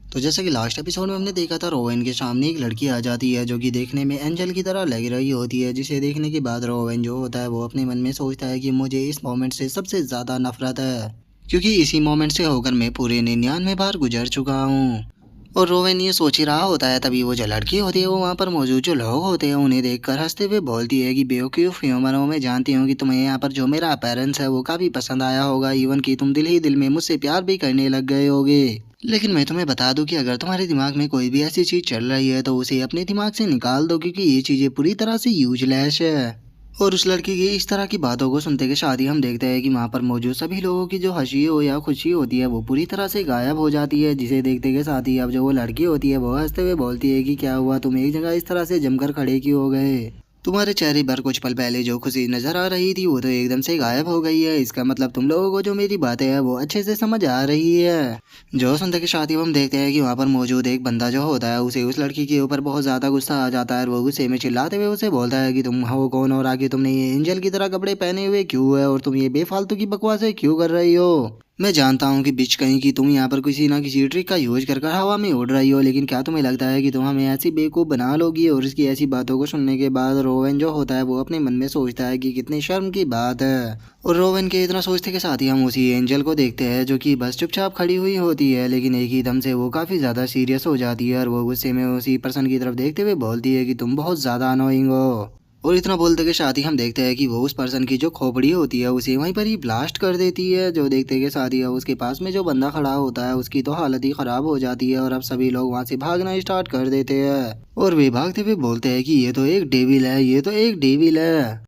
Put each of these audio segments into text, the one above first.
तो जैसे कि लास्ट एपिसोड में हमने देखा था, रोवेन के सामने एक लड़की आ जाती है जो कि देखने में एंजल की तरह लग रही होती है, जिसे देखने के बाद रोवेन जो होता है वो अपने मन में सोचता है कि मुझे इस मोमेंट से सबसे ज़्यादा नफरत है, क्योंकि इसी मोमेंट से होकर मैं पूरे 99 बार गुजर चुका हूँ। और रोवेन ये सोच ही रहा होता है, तभी वो जो लड़की होती है वो वहाँ पर मौजूद जो लोग होते हैं उन्हें देखकर हंसते हुए बोलती है कि बेवकूफ़ ह्यूमनों, मैं जानती हूँ कि तुम्हें यहाँ पर जो मेरा अपीयरेंस है वो काफ़ी पसंद आया होगा, इवन कि तुम दिल ही दिल में मुझसे प्यार भी करने लग गए होगे। लेकिन मैं तुम्हें बता दूं कि अगर तुम्हारे दिमाग में कोई भी ऐसी चीज़ चल रही है तो उसे अपने दिमाग से निकाल दो, क्योंकि ये चीज़ें पूरी तरह से यूजलेस है। और उस लड़की की इस तरह की बातों को सुनते के साथ ही हम देखते हैं कि वहाँ पर मौजूद सभी लोगों की जो हंसी हो या खुशी होती है वो पूरी तरह से गायब हो जाती है, जिसे देखते के साथ ही अब जो वो लड़की होती है वो हंसते हुए बोलती है कि क्या हुआ, तुम एक जगह इस तरह से जमकर खड़े क्यों हो गए? तुम्हारे चेहरे पर कुछ पल पहले जो खुशी नजर आ रही थी वो तो एकदम से गायब हो गई है। इसका मतलब तुम लोगों को जो मेरी बातें हैं वो अच्छे से समझ आ रही है। जो सुनते के साथ ही हम देखते हैं कि वहाँ पर मौजूद एक बंदा जो होता है उसे उस लड़की के ऊपर बहुत ज्यादा गुस्सा आ जाता है, और वो गुस्से में चिल्लाते हुए उसे बोलता है कि तुम हो कौन और आगे तुमने ये एंजल की तरह कपड़े पहने हुए क्यों है, और तुम ये बेफालतू की बकवासें क्यों कर रही हो? मैं जानता हूँ कि बिच कहीं कि तुम यहाँ पर किसी ना किसी ट्रिक का यूज कर कर हवा में उड़ रही हो, लेकिन क्या तुम्हें लगता है कि तुम हमें ऐसी बेवकूफ़ बना लोगी? और इसकी ऐसी बातों को सुनने के बाद रोवेन जो होता है वो अपने मन में सोचता है कि कितनी शर्म की बात है। और रोवेन के इतना सोचते के साथ ही हम उसी एंजल को देखते हैं जो कि बस चुपचाप खड़ी हुई होती है, लेकिन एक ही दम से वो काफ़ी ज़्यादा सीरियस हो जाती है और वो गुस्से में उसी पर्सन की तरफ देखते हुए बोलती है कि तुम बहुत ज़्यादा अनोइंग हो। और इतना बोलते के साथ ही हम देखते हैं कि वो उस पर्सन की जो खोपड़ी होती है उसे वहीं पर ही ब्लास्ट कर देती है। जो देखते के साथ ही अब उसके पास में जो बंदा खड़ा होता है उसकी तो हालत ही खराब हो जाती है, और अब सभी लोग वहां से भागना स्टार्ट कर देते हैं। और वे भागते हुए बोलते हैं कि ये तो एक डेविल है, ये तो एक डेविल है।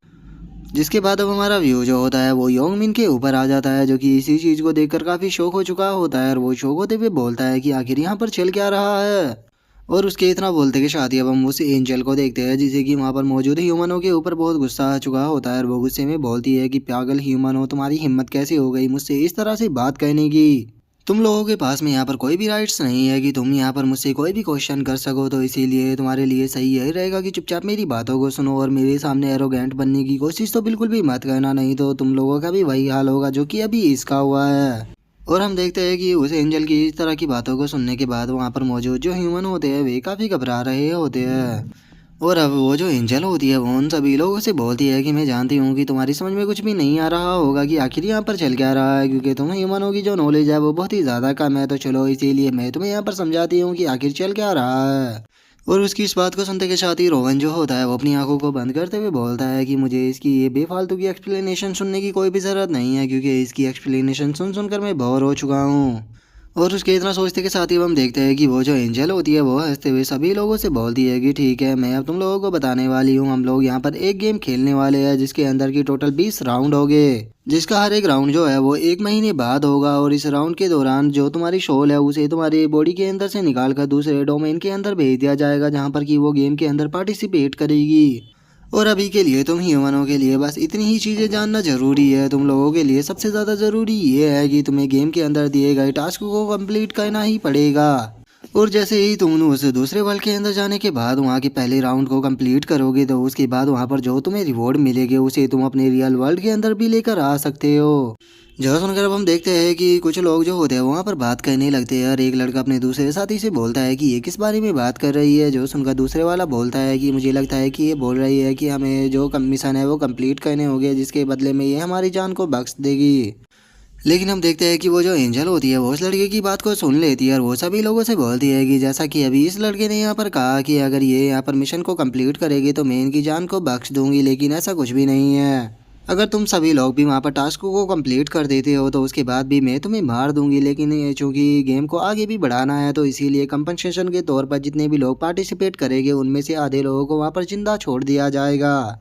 जिसके बाद अब हमारा व्यू जो होता है वो योंगमिन के ऊपर आ जाता है, जो कि इसी चीज को देखकर काफी शौक हो चुका होता है, और वो शौक होते हुए बोलता है कि आखिर यहाँ पर चल क्या रहा है। और उसके इतना बोलते के साथ ही अब हम उस एंजल को देखते हैं जिसे कि वहाँ पर मौजूद ह्यूमनों के ऊपर बहुत गुस्सा आ चुका होता है, और वो गुस्से में बोलती है कि पागल ह्यूमन हो, तुम्हारी हिम्मत कैसे हो गई मुझसे इस तरह से बात करने की? तुम लोगों के पास में यहाँ पर कोई भी राइट्स नहीं है कि तुम यहाँ पर मुझसे कोई भी क्वेश्चन कर सको, तो इसीलिए तुम्हारे लिए सही यही रहेगा कि चुपचाप मेरी बातों को सुनो और मेरे सामने एरोगेंट बनने की कोशिश तो बिल्कुल भी मत करना, नहीं तो तुम लोगों का भी वही हाल होगा जो कि अभी इसका हुआ है। और हम देखते हैं कि उस एंजल की इस तरह की बातों को सुनने के बाद वहाँ पर मौजूद जो ह्यूमन होते हैं वे काफ़ी घबरा रहे होते हैं। और अब वो जो एंजल होती है वो उन सभी लोगों से बोलती है कि मैं जानती हूँ कि तुम्हारी समझ में कुछ भी नहीं आ रहा होगा कि आखिर यहाँ पर चल क्या रहा है, क्योंकि तुम ह्यूमनों की जो नॉलेज है वो बहुत ही ज़्यादा कम है, तो चलो इसीलिए मैं तुम्हें यहाँ पर समझाती हूँ कि आखिर चल क्या रहा है। और उसकी इस बात को सुनते के साथ ही रोहन जो होता है वो अपनी आंखों को बंद करते हुए बोलता है कि मुझे इसकी ये बेफालतू की एक्सप्लेनेशन सुनने की कोई भी ज़रूरत नहीं है, क्योंकि इसकी एक्सप्लेनेशन सुन सुनकर मैं बोर हो चुका हूँ। और उसके इतना सोचते के साथ ही अब हम देखते हैं कि वो जो एंजल होती है वो हंसते हुए सभी लोगों से बोलती है कि ठीक है, मैं अब तुम लोगों को बताने वाली हूँ, हम लोग यहाँ पर एक गेम खेलने वाले हैं जिसके अंदर की टोटल 20 राउंड होंगे, जिसका हर एक राउंड जो है वो 1 महीने बाद होगा। और इस राउंड के दौरान जो तुम्हारी शोल है उसे तुम्हारी बॉडी के अंदर से निकाल कर दूसरे डोमेन के अंदर भेज दिया जाएगा, जहाँ पर कि वो गेम के अंदर पार्टिसिपेट करेगी। और अभी के लिए तुम ह्यूमनों के लिए बस इतनी ही चीज़ें जानना ज़रूरी है। तुम लोगों के लिए सबसे ज़्यादा ज़रूरी ये है कि तुम्हें गेम के अंदर दिए गए टास्क को कंप्लीट करना ही पड़ेगा। और जैसे ही तुम उस दूसरे वर्ल्ड के अंदर जाने के बाद वहाँ के पहले राउंड को कंप्लीट करोगे तो उसके बाद वहाँ पर जो तुम्हें रिवॉर्ड मिलेंगे उसे तुम अपने रियल वर्ल्ड के अंदर भी लेकर आ सकते हो। जो सुनकर अब हम देखते हैं कि कुछ लोग जो होते हैं वहाँ पर बात करने लगते हैं, और एक लड़का अपने दूसरे साथी से बोलता है कि ये किस बारे में बात कर रही है। जो सुनकर दूसरे वाला बोलता है कि मुझे लगता है कि ये बोल रही है कि हमें जो मिशन है वो कंप्लीट करने होंगे, जिसके बदले में ये हमारी जान को बख्श देगी। लेकिन हम देखते हैं कि वो जो एंजल होती है वो उस लड़के की बात को सुन लेती है, और वो सभी लोगों से बोलती है कि जैसा कि अभी इस लड़के ने यहाँ पर कहा कि अगर ये यहाँ पर मिशन को कंप्लीट करेगी तो मैं इनकी जान को बख्श दूंगी, लेकिन ऐसा कुछ भी नहीं है। अगर तुम सभी लोग भी वहाँ पर टास्क को कंप्लीट कर देते हो तो उसके बाद भी मैं तुम्हें मार दूंगी, लेकिन ये चूंकि गेम को आगे भी बढ़ाना है तो इसीलिए कंपनसेशन के तौर पर जितने भी लोग पार्टिसिपेट करेंगे उनमें से आधे लोगों को वहाँ पर जिंदा छोड़ दिया जाएगा।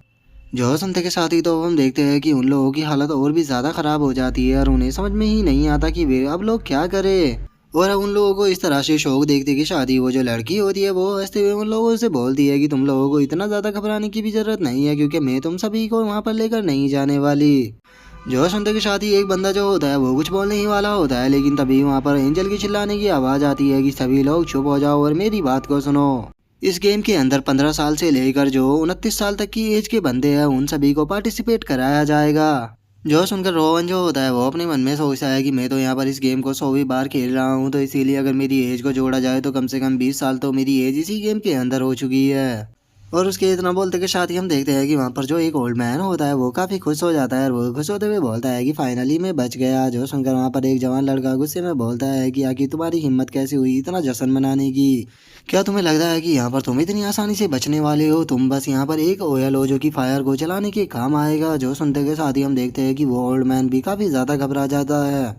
जो सुनते के साथ ही तो हम देखते हैं कि उन लोगों की हालत और भी ज़्यादा ख़राब हो जाती है, और उन्हें समझ में ही नहीं आता कि वे अब लोग क्या करें। और उन लोगों को इस तरह से शौक देखते कि शादी वो जो लड़की होती है वो हंसते हुए उन लोगों से बोलती है कि तुम लोगों को इतना ज़्यादा घबराने की भी ज़रूरत नहीं है, क्योंकि मैं तुम सभी को वहाँ पर लेकर नहीं जाने वाली। जो सुनते के साथ ही एक बंदा जो होता है वो कुछ बोलने ही वाला होता है, लेकिन तभी वहाँ पर एंजल की चिल्लाने की आवाज़ आती है कि सभी लोग चुप हो जाओ और मेरी बात को सुनो। इस गेम के अंदर 15 साल से लेकर जो 29 साल तक की एज के बंदे हैं उन सभी को पार्टिसिपेट कराया जाएगा। जो सुनकर रोहन जो होता है वो अपने मन में सोचता है कि मैं तो यहाँ पर इस गेम को 100वीं बार खेल रहा हूँ, तो इसीलिए अगर मेरी एज को जोड़ा जाए तो कम से कम 20 साल तो मेरी एज इसी गेम के अंदर हो चुकी है। और उसके इतना बोलते के साथ ही हम देखते हैं कि वहाँ पर जो एक ओल्ड मैन होता है वो काफी खुश हो जाता है और वो खुश होते हुए बोलता है कि फाइनली मैं बच गया। जो सुनकर वहाँ पर एक जवान लड़का गुस्से में बोलता है कि आखिर तुम्हारी हिम्मत कैसे हुई इतना जश्न मनाने की। क्या तुम्हें लगता है कि यहाँ पर तुम इतनी आसानी से बचने वाले हो? तुम बस यहाँ पर एक ओयल हो जो कि फायर को चलाने के काम आएगा। जो सुनते के साथ ही हम देखते हैं कि वो ओल्ड मैन भी काफी ज्यादा घबरा जाता है।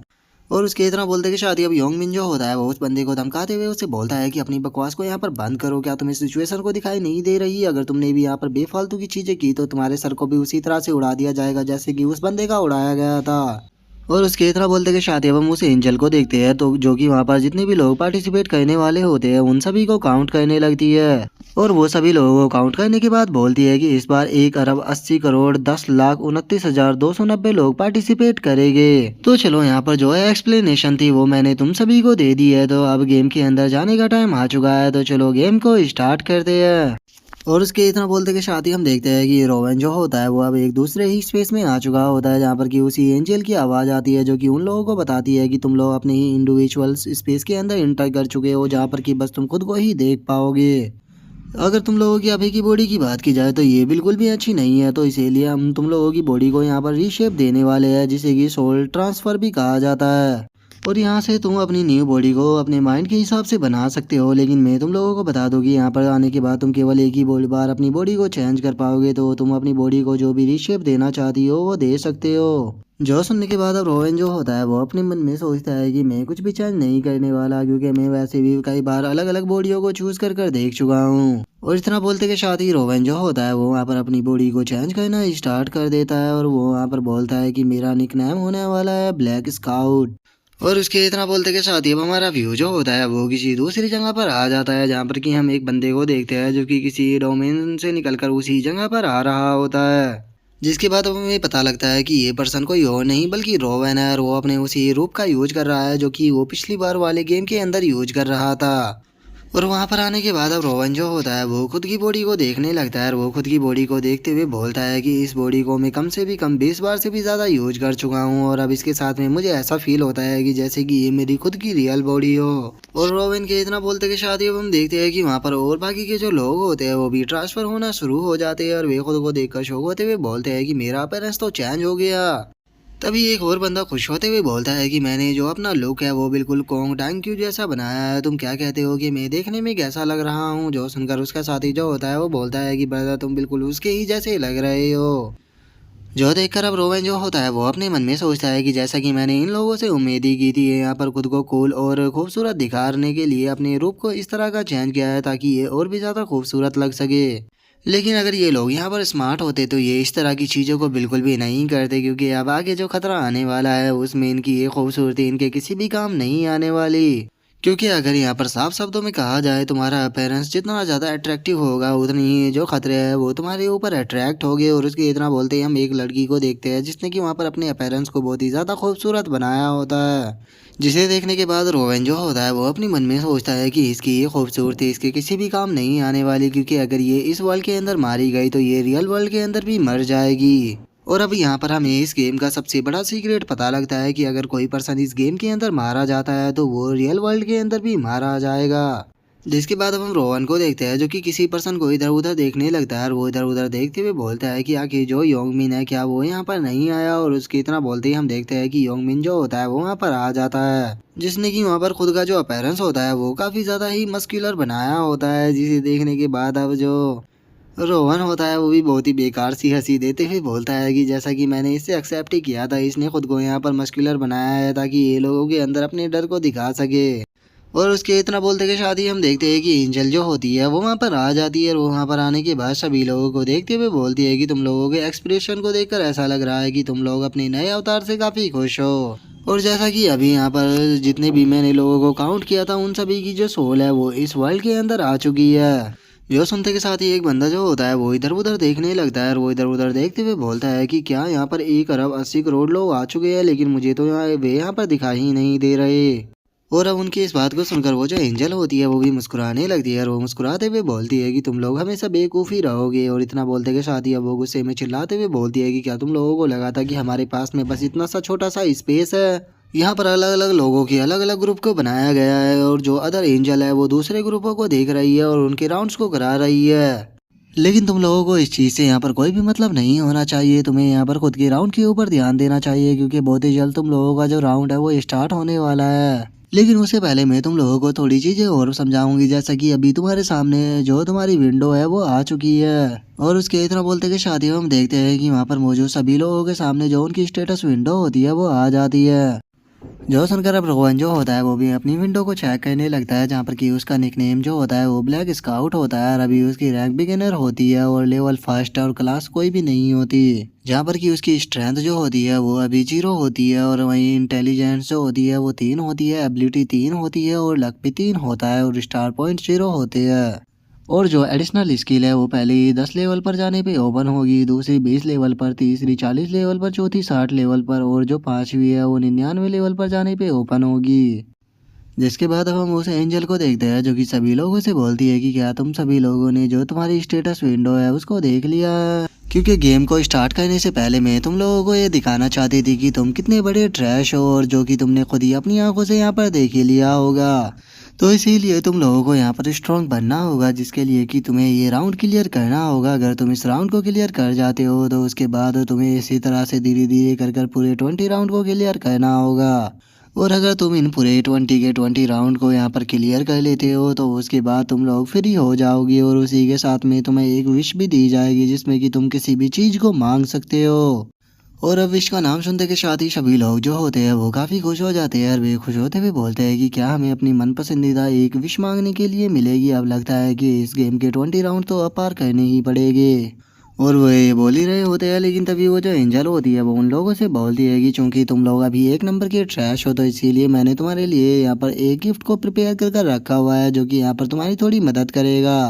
और उसके इतना बोलते कि शादी अब योंग मिन जो होता है वो उस बंदे को धमकाते हुए उससे बोलता है कि अपनी बकवास को यहाँ पर बंद करो। क्या तुम्हें सिचुएशन को दिखाई नहीं दे रही? अगर तुमने भी यहाँ पर बेफालतू की चीजें की तो तुम्हारे सर को भी उसी तरह से उड़ा दिया जाएगा जैसे कि उस बंदे का उड़ाया गया था। और उसके इतना बोलते कि शादी अब हम उस एंजल को देखते हैं तो जो कि वहाँ पर जितने भी लोग पार्टिसिपेट करने वाले होते हैं उन सभी को काउंट करने लगती है। और वो सभी लोगों को काउंट करने के बाद बोलती है कि इस बार 1 अरब 80 करोड़ 10 लाख 29,290 लोग पार्टिसिपेट करेंगे। तो चलो यहाँ पर जो है एक्सप्लेनेशन थी वो मैंने तुम सभी को दे दी है, तो अब गेम के अंदर जाने का टाइम आ चुका है, तो चलो गेम को स्टार्ट करते हैं। और उसके इतना बोलते के साथ ही हम देखते हैं कि रोवन जो होता है वो अब एक दूसरे ही स्पेस में आ चुका होता है, जहाँ पर कि उसी एंजल की आवाज़ आती है जो कि उन लोगों को बताती है कि तुम लोग अपने ही इंडिविजुअल स्पेस के अंदर एंटर कर चुके हो, जहाँ पर कि बस तुम खुद को ही देख पाओगे। अगर तुम लोगों की अभी की बॉडी की बात की जाए तो ये बिल्कुल भी अच्छी नहीं है, तो इसीलिए हम तुम लोगों की बॉडी को यहाँ पर रीशेप देने वाले हैं, जिसे कि सोल ट्रांसफर भी कहा जाता है। और यहाँ से तुम अपनी न्यू बॉडी को अपने माइंड के हिसाब से बना सकते हो, लेकिन मैं तुम लोगों को बता दूं कि यहाँ पर आने के बाद तुम केवल एक ही बार अपनी बॉडी को चेंज कर पाओगे, तो तुम अपनी बॉडी को जो भी रीशेप देना चाहती हो वो दे सकते हो। जो सुनने के बाद अब रोहन जो होता है वो अपने मन में सोचता है कि मैं कुछ भी चेंज नहीं करने वाला, क्योंकि मैं वैसे भी कई बार अलग अलग बॉडियों को चूज कर कर देख चुका हूँ। और इतना बोलते के साथ ही रोहन जो होता है वो वहाँ पर अपनी बॉडी को चेंज करना स्टार्ट कर देता है और वो वहाँ पर बोलता है कि मेरा निकनेम होने वाला है ब्लैक स्काउट। और उसके इतना बोलते के साथ ही अब हमारा व्यू जो होता है वो किसी दूसरी जगह पर आ जाता है, जहाँ पर कि हम एक बंदे को देखते हैं जो कि किसी डोमेन से निकलकर उसी जगह पर आ रहा होता है। जिसके बाद अब हमें पता लगता है कि ये पर्सन कोई और नहीं बल्कि रोवन है, और वो अपने उसी रूप का यूज कर रहा है जो कि वो पिछली बार वाले गेम के अंदर यूज कर रहा था। और वहां पर आने के बाद अब रोवन जो होता है वो खुद की बॉडी को देखने लगता है, और वो खुद की बॉडी को देखते हुए बोलता है कि इस बॉडी को मैं कम से भी कम 20 बार से भी ज़्यादा यूज कर चुका हूँ, और अब इसके साथ में मुझे ऐसा फील होता है कि जैसे कि ये मेरी खुद की रियल बॉडी हो। और रोवन के इतना बोलते के साथ ही अब हम देखते हैं कि वहाँ पर और बाकी के जो लोग होते हैं वो भी ट्रांसफर होना शुरू हो जाते हैं, और वे खुद को देखकर शौक होते हुए बोलते हैं कि मेरा अपीयरेंस तो चेंज हो गया। तभी एक और बंदा खुश होते हुए बोलता है कि मैंने जो अपना लुक है वो बिल्कुल कोंग डांग क्यू जैसा बनाया है, तुम क्या कहते हो कि मैं देखने में कैसा लग रहा हूँ? जो सुनकर उसका साथी जो होता है वो बोलता है कि ब्रदर तुम बिल्कुल उसके ही जैसे लग रहे हो। जो देखकर अब रोवन जो होता है वो अपने मन में सोचता है कि जैसा कि मैंने इन लोगों से उम्मीद ही की थी, यहाँ पर खुद को कूल और खूबसूरत दिखाने के लिए अपने रूप को इस तरह का चेंज किया है ताकि ये और भी ज़्यादा खूबसूरत लग सके। लेकिन अगर ये लोग यहाँ पर स्मार्ट होते तो ये इस तरह की चीज़ों को बिल्कुल भी नहीं करते, क्योंकि अब आगे जो खतरा आने वाला है उसमें इनकी ये खूबसूरती इनके किसी भी काम नहीं आने वाली। क्योंकि अगर यहाँ पर साफ शब्दों में कहा जाए तुम्हारा अपीयरेंस जितना ज़्यादा अट्रैक्टिव होगा उतनी ही जो खतरे हैं वो तुम्हारे ऊपर अट्रैक्ट होंगे। और उसके इतना बोलते ही हम एक लड़की को देखते हैं जिसने कि वहाँ पर अपने अपीयरेंस को बहुत ही ज़्यादा खूबसूरत बनाया होता है, जिसे देखने के बाद रोवन जो होता है वो अपने मन में सोचता है कि इसकी ये खूबसूरती इसके किसी भी काम नहीं आने वाली, क्योंकि अगर ये इस वर्ल्ड के अंदर मारी गई तो ये रियल वर्ल्ड के अंदर भी मर जाएगी। और अब यहाँ पर हमें इस गेम का सबसे बड़ा सीक्रेट पता लगता है कि अगर कोई पर्सन इस गेम के अंदर मारा जाता है तो वो रियल वर्ल्ड के अंदर भी मारा जाएगा। जिसके बाद अब हम रोहन को देखते हैं जो कि किसी पर्सन को इधर उधर देखने लगता है, और वो इधर उधर देखते हुए बोलता है कि आखिर जो योंगमिन है क्या वो यहाँ पर नहीं आया? और उसके इतना बोलते ही हम देखते हैं कि योंगमिन जो होता है वो वहाँ पर आ जाता है, जिसने कि वहाँ पर खुद का जो अपीयरेंस होता है वो काफ़ी ज़्यादा ही मस्कुलर बनाया होता है, जिसे देखने के बाद अब जो रोहन होता है वो भी बहुत ही बेकार सी हंसी देते हुए बोलता है कि जैसा कि मैंने इससे एक्सेप्ट ही किया था, इसने खुद को यहाँ पर मस्कुलर बनाया है ताकि ये लोगों के अंदर अपने डर को दिखा सके। और उसके इतना बोलते के साथ ही हम देखते हैं कि एंजल जो होती है वो वहाँ पर आ जाती है, और वो वहाँ पर आने के बाद सभी लोगों को देखते हुए बोलती है कि तुम लोगों के एक्सप्रेशन को देखकर ऐसा लग रहा है कि तुम लोग अपने नए अवतार से काफ़ी खुश हो। और जैसा कि अभी यहाँ पर जितने भी मैंने लोगों को काउंट किया था उन सभी की जो सोल है वो इस वर्ल्ड के अंदर आ चुकी है। यो सुनते के साथ ही एक बंदा जो होता है वो इधर उधर देखने लगता है, और वो इधर उधर देखते हुए बोलता है कि क्या यहाँ पर 1 अरब 80 करोड़ लोग आ चुके हैं, लेकिन मुझे तो वे यहाँ पर दिखाई ही नहीं दे रहे। और अब उनकी इस बात को सुनकर वो जो एंजल होती है वो भी मुस्कुराने लगती है और वो मुस्कुराते हुए बोलती है कि तुम लोग हमेशा बेवकूफ़ ही रहोगे। और इतना बोलते के साथ ही अब वो गुस्से में चिल्लाते हुए बोलती है कि क्या तुम लोगों को लगा था कि हमारे पास में बस इतना सा छोटा सा स्पेस है। यहाँ पर अलग अलग लोगों की अलग अलग ग्रुप को बनाया गया है और जो अदर एंजल है वो दूसरे ग्रुपों को देख रही है और उनके राउंड्स को करा रही है। लेकिन तुम लोगों को इस चीज़ से यहाँ पर कोई भी मतलब नहीं होना चाहिए। तुम्हें यहाँ पर खुद के राउंड के ऊपर ध्यान देना चाहिए क्योंकि बहुत ही जल्द तुम लोगों का जो राउंड है वो स्टार्ट होने वाला है। लेकिन उससे पहले मैं तुम लोगों को थोड़ी चीज़ें और समझाऊंगी, जैसा कि अभी तुम्हारे सामने जो तुम्हारी विंडो है वो आ चुकी है। और उसके इतना बोलते के साथ ही हम देखते हैं कि वहाँ पर मौजूद सभी लोगों के सामने जो उनकी स्टेटस विंडो होती है वो आ जाती है। जो सुनकर अब रोहन जो होता है वो भी अपनी विंडो को चेक करने लगता है, जहाँ पर कि उसका निकनेम जो होता है वो ब्लैक स्काउट होता है और अभी उसकी रैंक बिगिनर होती है और लेवल फर्स्ट और क्लास कोई भी नहीं होती। जहाँ पर कि उसकी स्ट्रेंथ जो होती है वो अभी 0 होती है और वहीं इंटेलिजेंस जो होती है वो 3 होती है, एबिलिटी 3 होती है और लक भी 3 होता है और स्टार पॉइंट 0 होते हैं। और जो एडिशनल स्किल है वो पहले ही 10 लेवल पर जाने पे ओपन होगी, दूसरी 20 लेवल पर, तीसरी 40 लेवल पर, चौथी 60 लेवल पर और जो पांचवी है वो 99 लेवल पर जाने पे ओपन होगी। जिसके बाद अब हम उस एंजल को देखते हैं जो कि सभी लोगों से बोलती है कि क्या तुम सभी लोगों ने जो तुम्हारी स्टेटस विंडो है उसको देख लिया है? क्योंकि गेम को स्टार्ट करने से पहले मैं तुम लोगों को ये दिखाना चाहती थी कि तुम कितने बड़े ट्रैश हो और जो कि तुमने खुद ही अपनी आंखों से यहाँ पर देख ही लिया होगा। तो इसीलिए तुम लोगों को यहाँ पर स्ट्रॉन्ग बनना होगा, जिसके लिए कि तुम्हें ये राउंड क्लियर करना होगा। अगर तुम इस राउंड को क्लियर कर जाते हो तो उसके बाद तुम्हें इसी तरह से धीरे धीरे कर कर पूरे 20 राउंड को क्लियर करना होगा। और अगर तुम इन पूरे 20 के 20 राउंड को यहाँ पर क्लियर कर लेते हो तो उसके बाद तुम लोग फ्री हो जाओगे और उसी के साथ में तुम्हें एक विश भी दी जाएगी जिसमें कि तुम किसी भी चीज़ को मांग सकते हो। और अब विश का नाम सुनते के साथ ही सभी लोग जो होते हैं वो काफ़ी खुश हो जाते हैं और वे खुश होते हुए बोलते हैं कि क्या हमें अपनी मन पसंदीदा एक विश मांगने के लिए मिलेगी। अब लगता है कि इस गेम के 20 राउंड तो अब पार करने ही पड़ेंगे। और वो ये बोल ही रहे होते हैं लेकिन तभी वो जो एंजल होती है वो उन लोगों से बोलती है कि चूंकि तुम लोग अभी एक नंबर के ट्रैश हो तो इसीलिए मैंने तुम्हारे लिए यहाँ पर एक गिफ्ट को प्रिपेयर कर कर रखा हुआ है जो कि यहाँ पर तुम्हारी थोड़ी मदद करेगा।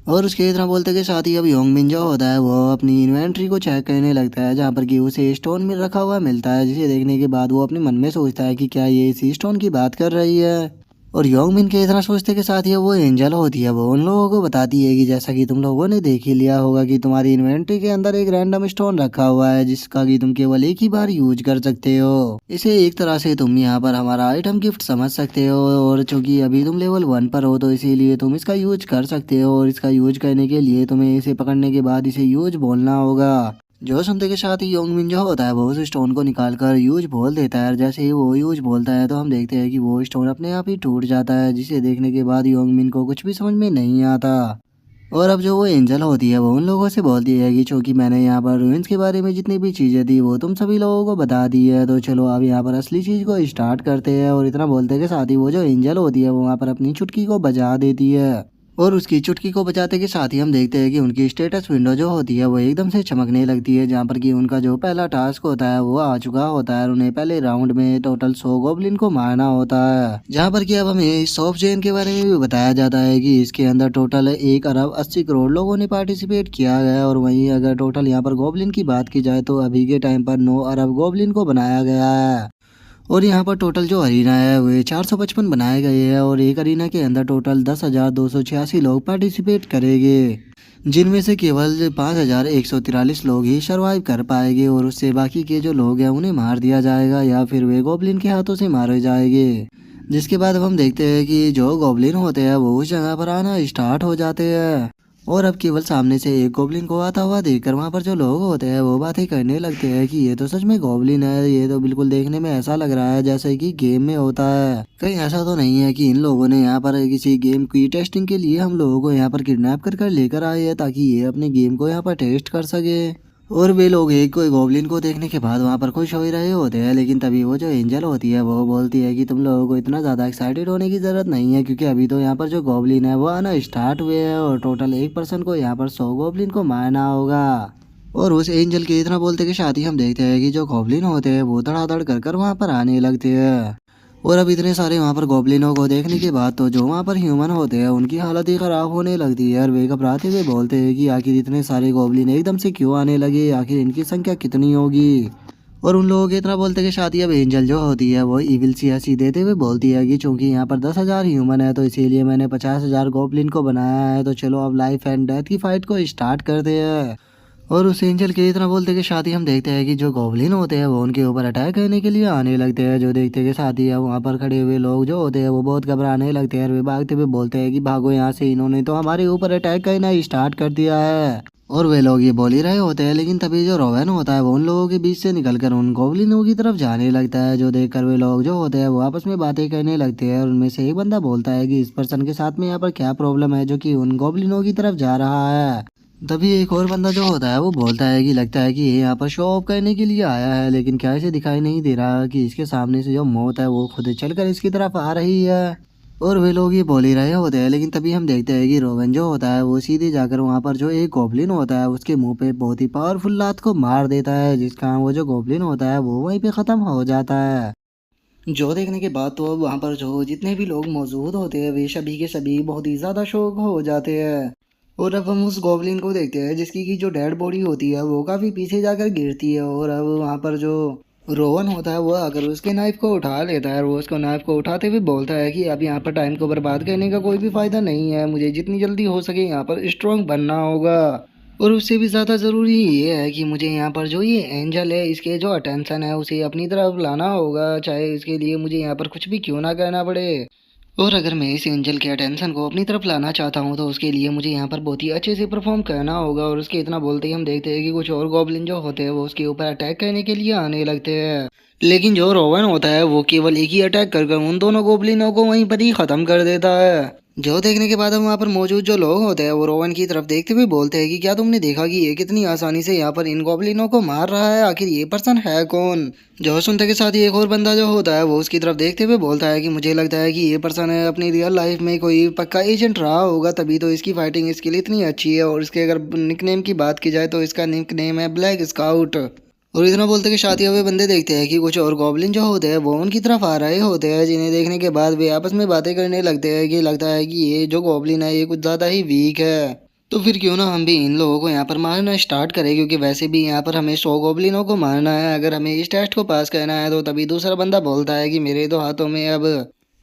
और उसके इतना बोलते के साथ ही अब योंगमिन जो होता है वो अपनी इन्वेंट्री को चेक करने लगता है, जहाँ पर कि उसे स्टोन में रखा हुआ मिलता है, जिसे देखने के बाद वो अपने मन में सोचता है कि क्या ये इसी स्टोन की बात कर रही है। और योंगमिन के इतना सोचते के साथ ही वो एंजल होती है वो उन लोगों को बताती है कि जैसा कि तुम लोगों ने देख ही लिया होगा कि तुम्हारी इन्वेंट्री के अंदर एक रैंडम स्टोन रखा हुआ है जिसका कि तुम केवल एक ही बार यूज कर सकते हो। इसे एक तरह से तुम यहाँ पर हमारा आइटम गिफ्ट समझ सकते हो और चूंकि अभी तुम लेवल 1 पर हो तो इसीलिए तुम इसका यूज कर सकते हो और इसका यूज करने के लिए तुम्हें इसे पकड़ने के बाद इसे यूज बोलना होगा। जो सुनते के साथ ही योंगमिन जो होता है वो उस स्टोन को निकाल कर यूज बोल देता है और जैसे ही वो यूज बोलता है तो हम देखते हैं कि वो स्टोन अपने आप ही टूट जाता है, जिसे देखने के बाद योंगमिन को कुछ भी समझ में नहीं आता। और अब जो वो एंजल होती है वो उन लोगों से बोलती है कि चूंकि मैंने यहाँ पर रूइंस के बारे में जितनी भी चीज़ें थी वो तुम सभी लोगों को बता दी है तो चलो अब यहाँ पर असली चीज़ को स्टार्ट करते हैं। और इतना बोलते के साथ ही वो जो एंजल होती है वो वहाँ पर अपनी चुटकी को बजा देती है और उसकी चुटकी को बजाते के साथ ही हम देखते हैं कि उनकी स्टेटस विंडो जो होती है वो एकदम से चमकने लगती है, जहाँ पर कि उनका जो पहला टास्क होता है वो आ चुका होता है और उन्हें पहले राउंड में टोटल 100 गोब्लिन को मारना होता है। जहाँ पर कि अब हमें सॉफ्ट जेन के बारे में भी बताया जाता है कि इसके अंदर टोटल 1 अरब 80 करोड़ लोगों ने पार्टिसिपेट किया गया और वहीं अगर टोटल यहाँ पर गोब्लिन की बात की जाए तो अभी के टाइम पर 9 अरब गोब्लिन को बनाया गया है। और यहाँ पर टोटल जो अरीना है वे 455 बनाए गए हैं और एक अरीना के अंदर टोटल 10,286 लोग पार्टिसिपेट करेंगे, जिनमें से केवल 5,143 लोग ही सरवाइव कर पाएंगे और उससे बाकी के जो लोग हैं उन्हें मार दिया जाएगा या फिर वे गोब्लिन के हाथों से मारे जाएंगे। जिसके बाद अब हम देखते हैं कि जो गोब्लिन होते हैं वो उस जगह पर आना स्टार्ट हो जाते हैं और अब केवल सामने से एक गोब्लिन को आता हुआ देखकर वहाँ पर जो लोग होते हैं वो बातें करने लगते हैं कि ये तो सच में गोब्लिन है, ये तो बिल्कुल देखने में ऐसा लग रहा है जैसे कि गेम में होता है। कहीं ऐसा तो नहीं है कि इन लोगों ने यहाँ पर किसी गेम की टेस्टिंग के लिए हम लोगों को यहाँ पर किडनैप कर कर लेकर आए हैं ताकि ये अपने गेम को यहाँ पर टेस्ट कर सके। और वे लोग एक कोई गोब्लिन को देखने के बाद वहाँ पर खुश हो ही रहे होते हैं, लेकिन तभी वो जो एंजल होती है वो बोलती है कि तुम लोगों को इतना ज़्यादा एक्साइटेड होने की ज़रूरत नहीं है क्योंकि अभी तो यहाँ पर जो गोब्लिन है वो आना स्टार्ट हुए हैं और टोटल एक पर्सन को यहाँ पर 100 गोब्लिन को मारना होगा। और उस एंजल के इतना बोलते के साथ ही हम देखते हैं कि जो गोब्लिन होते हैं वो धड़ाधड़ कर कर वहाँ पर आने लगते हैं। और अब इतने सारे वहाँ पर गोब्लिनों को देखने के बाद तो जो वहाँ पर ह्यूमन होते हैं उनकी हालत ही ख़राब होने लगती है और वे घबराते हुए बोलते हैं कि आखिर इतने सारे गोब्लिन एकदम से क्यों आने लगे, आखिर इनकी संख्या कितनी होगी। और उन लोगों के इतना बोलते के साथ ही अब एंजल जो होती है वो इविल सी हंसी देते हुए बोलती है कि चूंकि यहाँ पर 10,000 ह्यूमन है तो इसीलिए मैंने 50,000 गॉब्लिन को बनाया है, तो चलो अब लाइफ एंड डेथ की फाइट को स्टार्ट करते हैं। और उस एंजल के इतना बोलते के साथ ही हम देखते हैं कि जो गॉब्लिन होते हैं वो उनके ऊपर अटैक करने के लिए आने लगते हैं। जो देखते के साथ ही है वहाँ पर खड़े हुए लोग जो होते हैं वो बहुत घबराने लगते हैं और वे भागते हुए बोलते हैं कि भागो यहाँ से, इन्होंने तो हमारे ऊपर अटैक करना स्टार्ट कर दिया है। और वे लोग ये बोल ही रहे होते हैं लेकिन तभी जो रोवेन होता है वो उन लोगों के बीच से निकलकर उन गॉब्लिनों की तरफ जाने लगता है। जो देखकर वे लोग जो होते हैं वो आपस में बातें करने लगते हैं और उनमें से एक बंदा बोलता है कि इस पर्सन के साथ में यहाँ पर क्या प्रॉब्लम है जो कि उन गॉब्लिनों की तरफ जा रहा है। तभी एक और बंदा जो होता है वो बोलता है कि लगता है कि ये यहाँ पर शो ऑफ करने के लिए आया है, लेकिन क्या इसे दिखाई नहीं दे रहा कि इसके सामने से जो मौत है वो खुद चलकर इसकी तरफ आ रही है। और वे लोग ये बोल ही रहे होते हैं लेकिन तभी हम देखते हैं कि रोवन जो होता है वो सीधे जाकर वहाँ पर जो एक गॉब्लिन होता है उसके मुंह पे बहुत ही पावरफुल लात को मार देता है, जिसका वो जो गॉब्लिन होता है वो वहीं पे ख़त्म हो जाता है। जो देखने के बाद तो अब वहाँ पर जो जितने भी लोग मौजूद होते हैं वे सभी के सभी बहुत ही ज़्यादा शौक हो जाते हैं। और अब हम उस गॉब्लिन को देखते हैं जिसकी की जो डेड बॉडी होती है वो काफ़ी पीछे जाकर गिरती है। और अब वहाँ पर जो रोवन होता है वो अगर उसके नाइफ को उठा लेता है और वो उसको नाइफ को उठाते हुए बोलता है कि अब यहाँ पर टाइम को बर्बाद करने का कोई भी फ़ायदा नहीं है, मुझे जितनी जल्दी हो सके यहाँ पर स्ट्रॉन्ग बनना होगा। और उससे भी ज़्यादा ज़रूरी ये है कि मुझे यहाँ पर जो ये एंजल है इसके जो अटेंशन है उसे अपनी तरफ लाना होगा, चाहे इसके लिए मुझे यहाँ पर कुछ भी क्यों ना करना पड़े। और अगर मैं इस एंजल के अटेंशन को अपनी तरफ लाना चाहता हूँ तो उसके लिए मुझे यहाँ पर बहुत ही अच्छे से परफॉर्म करना होगा। और उसके इतना बोलते ही हम देखते हैं कि कुछ और गॉब्लिन जो होते हैं वो उसके ऊपर अटैक करने के लिए आने लगते हैं। लेकिन जो रोवन होता है वो केवल एक ही अटैक कर कर उन दोनों गॉब्लिनों को वहीं पर ही खत्म कर देता है। जो देखने के बाद हम वहाँ पर मौजूद जो लोग होते हैं वो रोवन की तरफ देखते हुए बोलते हैं कि क्या तुमने देखा कि ये कितनी आसानी से यहाँ पर इन गॉब्लिनों को मार रहा है, आखिर ये पर्सन है कौन। जो सुनते के साथ ही एक और बंदा जो होता है वो उसकी तरफ देखते हुए बोलता है कि मुझे लगता है कि ये पर्सन है अपनी रियल लाइफ में कोई पक्का एजेंट रहा होगा, तभी तो इसकी फाइटिंग स्किल इतनी अच्छी है। और इसके अगर निकनेम की बात की जाए तो इसका निकनेम है ब्लैक स्काउट। और इतना बोलते कि शादी हुए बंदे देखते हैं कि कुछ और गॉब्लिन जो होते हैं वो उनकी तरफ आ रहे होते हैं, जिन्हें देखने के बाद वे आपस में बातें करने लगते हैं कि लगता है कि ये जो गॉब्लिन है ये कुछ ज़्यादा ही वीक है, तो फिर क्यों ना हम भी इन लोगों को यहाँ पर मारना स्टार्ट करें, क्योंकि वैसे भी यहाँ पर हमें 100 गॉब्लिनों को मारना है। अगर हमें इस टेस्ट को पास करना है तो तभी दूसरा बंदा बोलता है कि मेरे तो हाथों में अब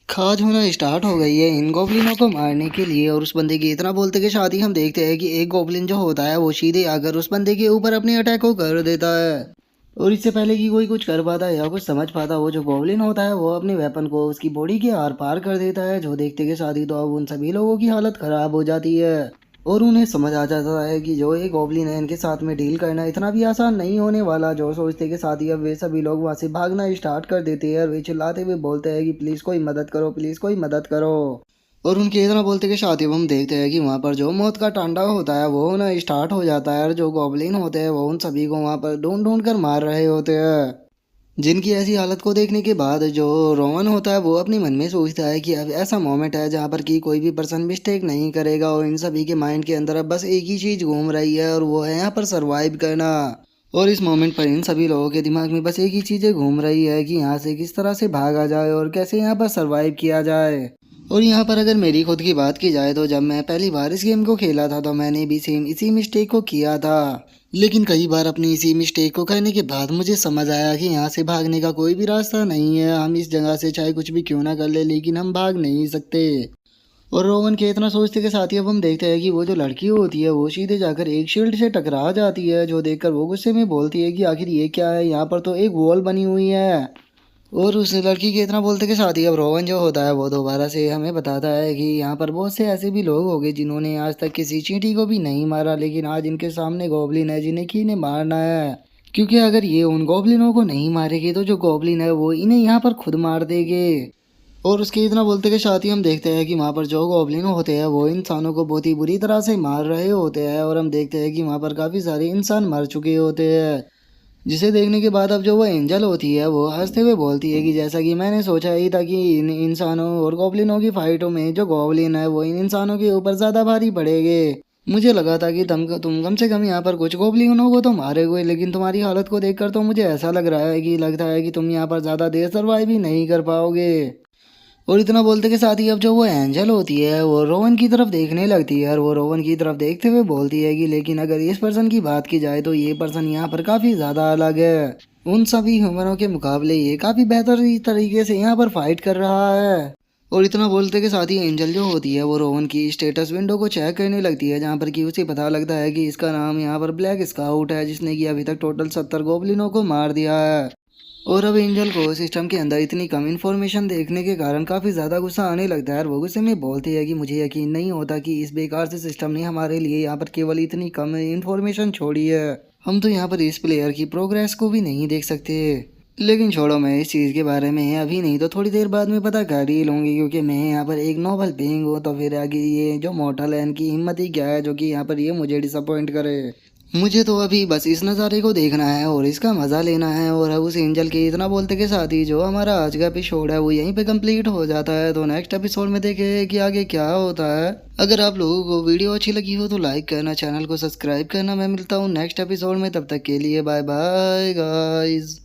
खाज होना स्टार्ट हो गई है इन गॉब्लिनों को मारने के लिए। और उस बंदे की इतना बोलते के साथ ही हम देखते हैं कि एक गॉब्लिन जो होता है वो सीधे आकर उस बंदे के ऊपर अपने अटैक को कर देता है। और इससे पहले कि कोई कुछ कर पाता या कुछ समझ पाता वो जो गॉब्लिन होता है वो अपने वेपन को उसकी बॉडी के आर पार कर देता है। जो देखते के साथ ही तो अब उन सभी लोगों की हालत खराब हो जाती है और उन्हें समझ आ जाता है कि जो ये गॉब्लिन है इनके साथ में डील करना इतना भी आसान नहीं होने वाला। जो सोचते के साथ ही अब वे सभी लोग वहाँ से भागना स्टार्ट कर देते हैं और वे चिल्लाते हुए बोलते हैं कि प्लीज़ कोई मदद करो, प्लीज़ कोई मदद करो। और उनके इतना बोलते के साथ ही हम देखते हैं कि वहाँ पर जो मौत का टांडा होता है वो ना स्टार्ट हो जाता है और जो गॉब्लिन होते हैं वो उन सभी को वहाँ पर ढूंढ ढूंढ कर मार रहे होते हैं। जिनकी ऐसी हालत को देखने के बाद जो रोवन होता है वो अपने मन में सोचता है कि अब ऐसा मोमेंट है जहाँ पर कि कोई भी पर्सन मिस्टेक नहीं करेगा और इन सभी के माइंड के अंदर अब बस एक ही चीज़ घूम रही है और वो है यहाँ पर सरवाइव करना। और इस मोमेंट पर इन सभी लोगों के दिमाग में बस एक ही चीज़ें घूम रही है कि यहाँ से किस तरह से भागा जाए और कैसे यहाँ पर सरवाइव किया जाए। और यहाँ पर अगर मेरी खुद की बात की जाए तो जब मैं पहली बार इस गेम को खेला था तो मैंने भी सेम इसी मिस्टेक को किया था। लेकिन कई बार अपनी इसी मिस्टेक को करने के बाद मुझे समझ आया कि यहाँ से भागने का कोई भी रास्ता नहीं है। हम इस जगह से चाहे कुछ भी क्यों ना कर ले लेकिन हम भाग नहीं सकते। और रोवन के इतना सोचते के साथ ही अब हम देखते हैं कि वो जो लड़की होती है वो सीधे जाकर एक शील्ड से टकरा जाती है। जो देखकर वो गुस्से में बोलती है कि आखिर ये क्या है, यहाँ पर तो एक वॉल बनी हुई है। और उस लड़की के इतना बोलते के साथ ही अब रोवन जो होता है वो दोबारा से हमें बताता है कि यहाँ पर बहुत से ऐसे भी लोग हो गए जिन्होंने आज तक किसी चींटी को भी नहीं मारा, लेकिन आज इनके सामने गॉब्लिन है जिन्हें कि इन्हें मारना है। क्योंकि अगर ये उन गॉब्लिनों को नहीं मारेंगे तो जो गॉब्लिन है वो इन्हें यहाँ पर खुद मार देंगे। और उसके इतना बोलते के साथ ही हम देखते हैं कि वहाँ पर जो गॉब्लिन होते हैं वो इंसानों को बहुत ही बुरी तरह से मार रहे होते हैं। और हम देखते हैं कि वहाँ पर काफ़ी सारे इंसान मर चुके होते हैं, जिसे देखने के बाद अब जो वो एंजल होती है वो हंसते हुए बोलती है कि जैसा कि मैंने सोचा ही था कि इन इंसानों और गॉब्लिनों की फाइटों में जो गॉब्लिन है वो इन इंसानों के ऊपर ज़्यादा भारी पड़ेंगे। मुझे लगा था कि तुम कम से कम यहाँ पर कुछ गॉब्लिनों को तो मारे हुए, लेकिन तुम्हारी हालत को देखकर तो मुझे ऐसा लग रहा है कि लगता है कि तुम यहाँ पर ज़्यादा देर सर्वाइव भी नहीं कर पाओगे। और इतना बोलते के साथ ही अब जो वो एंजल होती है वो रोवन की तरफ देखने लगती है और वो रोवन की तरफ देखते हुए बोलती है कि लेकिन अगर इस पर्सन की बात की जाए तो ये पर्सन यहाँ पर काफ़ी ज़्यादा अलग है। उन सभी ह्यूमनों के मुकाबले ये काफ़ी बेहतर तरीके से यहाँ पर फाइट कर रहा है। और इतना बोलते के साथ ही एंजल जो होती है वो रोहन की स्टेटस विंडो को चेक करने लगती है, जहाँ पर कि उसे पता लगता है कि इसका नाम यहाँ पर ब्लैक स्काउट है, जिसने कि अभी तक टोटल 70 गोबलिनों को मार दिया है। और अब एंजल को सिस्टम के अंदर इतनी कम इन्फॉर्मेशन देखने के कारण काफ़ी ज़्यादा गुस्सा आने लगता है, और वो गुस्से में बोलती है कि मुझे यकीन नहीं होता कि इस बेकार से सिस्टम ने हमारे लिए यहाँ पर केवल इतनी कम इन्फॉर्मेशन छोड़ी है। हम तो यहाँ पर इस प्लेयर की प्रोग्रेस को भी नहीं देख सकते। लेकिन छोड़ो, मैं इस चीज़ के बारे में अभी नहीं तो थोड़ी देर बाद में पता कर ही लूँगी, क्योंकि मैं यहाँ पर एक नोबल बीइंग हूँ। तो फिर आगे ये जो मॉर्टल है इनकी हिम्मत ही क्या है जो कि यहाँ पर ये मुझे डिसअपॉइंट करे। मुझे तो अभी बस इस नज़ारे को देखना है और इसका मज़ा लेना है। और अब उस एंजल के इतना बोलते के साथ ही जो हमारा आज का एपिसोड है वो यहीं पे कंप्लीट हो जाता है। तो नेक्स्ट एपिसोड में देखें कि आगे क्या होता है। अगर आप लोगों को वीडियो अच्छी लगी हो तो लाइक करना, चैनल को सब्सक्राइब करना। मैं मिलता हूँ नेक्स्ट एपिसोड में, तब तक के लिए बाय बाय गाइज।